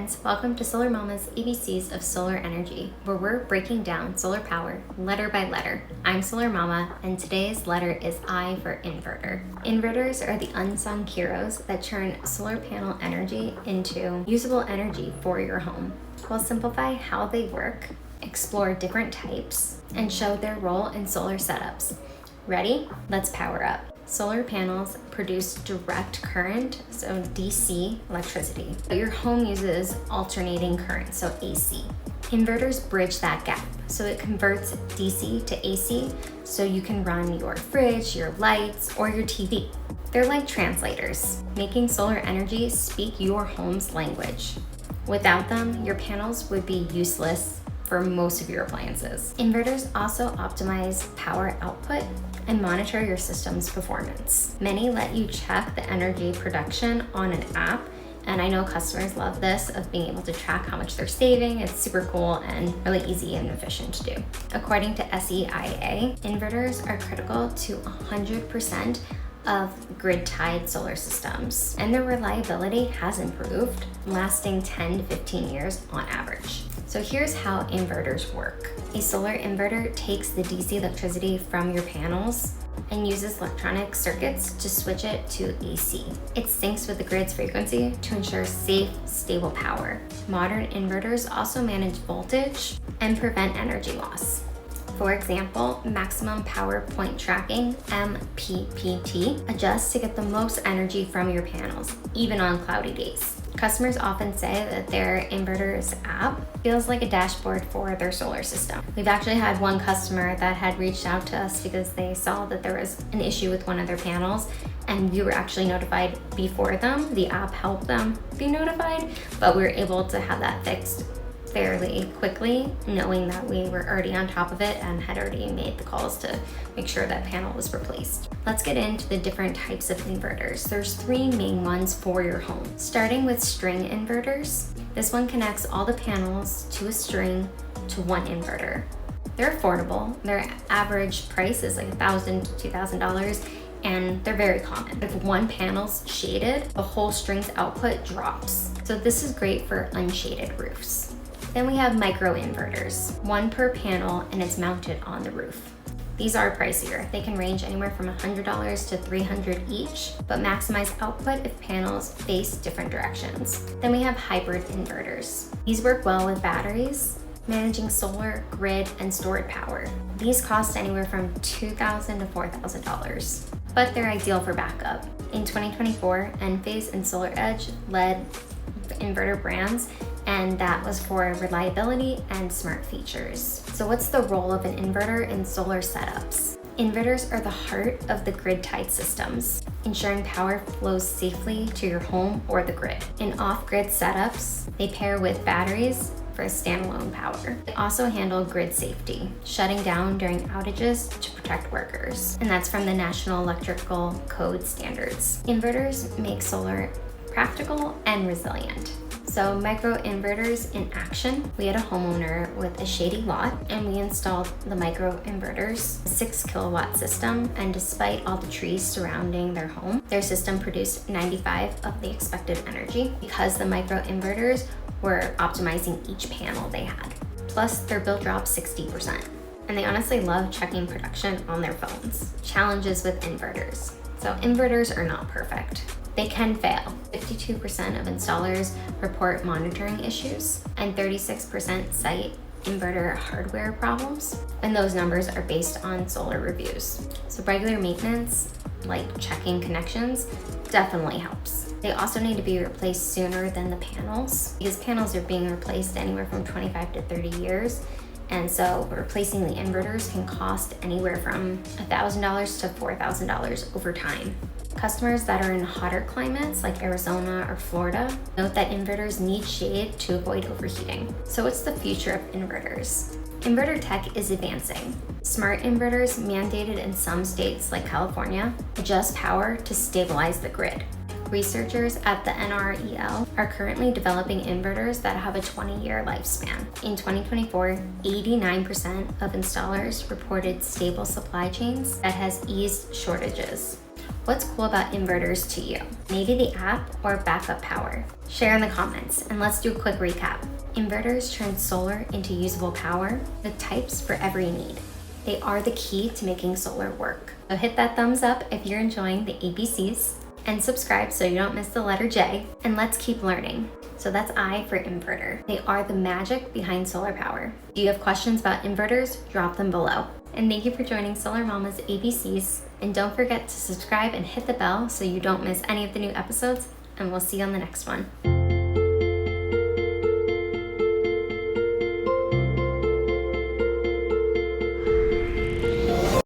friends, welcome to Solar Mama's ABCs of Solar Energy, where we're breaking down solar power letter by letter. I'm Solar Mama, and today's letter is I for inverter. Inverters are the unsung heroes that turn solar panel energy into usable energy for your home. We'll simplify how they work, explore different types, and show their role in solar setups. Ready? Let's power up. Solar panels produce direct current, so DC electricity, but your home uses alternating current, so AC. Inverters bridge that gap, so it converts DC to AC so you can run your fridge, your lights, or your TV. They're like translators, making solar energy speak your home's language. Without them, your panels would be useless for most of your appliances. Inverters also optimize power output and monitor your system's performance. Many let you check the energy production on an app, and I know customers love this of being able to track how much they're saving. It's super cool and really easy and efficient to do. According to SEIA, inverters are critical to 100% of grid-tied solar systems, and their reliability has improved, lasting 10 to 15 years on average. So here's how inverters work. A solar inverter takes the DC electricity from your panels and uses electronic circuits to switch it to AC. It syncs with the grid's frequency to ensure safe, stable power. Modern inverters also manage voltage and prevent energy loss. For example, maximum power point tracking, MPPT, adjusts to get the most energy from your panels, even on cloudy days. Customers often say that their inverter's app feels like a dashboard for their solar system. We've actually had one customer that had reached out to us because they saw that there was an issue with one of their panels, and we were actually notified before them. The app helped them be notified, but we were able to have that fixed fairly quickly, knowing that we were already on top of it and had already made the calls to make sure that panel was replaced. Let's get into the different types of inverters. There's three main ones for your home. Starting with string inverters. This one connects all the panels to a string to one inverter. They're affordable. Their average price is like $1,000 to $2,000. And they're very common. If one panel's shaded, the whole string's output drops. So this is great for unshaded roofs. Then we have microinverters, one per panel, and it's mounted on the roof. These are pricier. They can range anywhere from $100 to $300 each, but maximize output if panels face different directions. Then we have hybrid inverters. These work well with batteries, managing solar, grid, and stored power. These cost anywhere from $2,000 to $4,000, but they're ideal for backup. In 2024, Enphase and SolarEdge led inverter brands, and that was for reliability and smart features. So what's the role of an inverter in solar setups? Inverters are the heart of the grid-tied systems, ensuring power flows safely to your home or the grid. In off-grid setups, they pair with batteries for standalone power. They also handle grid safety, shutting down during outages to protect workers. And that's from the National Electrical Code standards. Inverters make solar practical and resilient. So microinverters in action. We had a homeowner with a shady lot, and we installed the microinverters, a 6 kilowatt system, and despite all the trees surrounding their home, their system produced 95 of the expected energy because the microinverters were optimizing each panel they had. Plus, their bill dropped 60%. And they honestly love checking production on their phones. Challenges with inverters. So inverters are not perfect. They can fail. 52% of installers report monitoring issues, and 36% cite inverter hardware problems, and those numbers are based on solar reviews. So regular maintenance, like checking connections, definitely helps. They also need to be replaced sooner than the panels, because panels are being replaced anywhere from 25 to 30 years. And so replacing the inverters can cost anywhere from $1,000 to $4,000 over time. Customers that are in hotter climates like Arizona or Florida note that inverters need shade to avoid overheating. So what's the future of inverters? Inverter tech is advancing. Smart inverters mandated in some states like California adjust power to stabilize the grid. Researchers at the NREL are currently developing inverters that have a 20-year lifespan. In 2024, 89% of installers reported stable supply chains that has eased shortages. What's cool about inverters to you? Maybe the app or backup power? Share in the comments, and let's do a quick recap. Inverters turn solar into usable power, the types for every need. They are the key to making solar work. So hit that thumbs up if you're enjoying the ABCs, and subscribe so you don't miss the letter J, and let's keep learning. So that's I for inverter. They are the magic behind solar power. Do you have questions about inverters? Drop them below. And thank you for joining Solar Mama's ABCs. And don't forget to subscribe and hit the bell so you don't miss any of the new episodes. And we'll see you on the next one.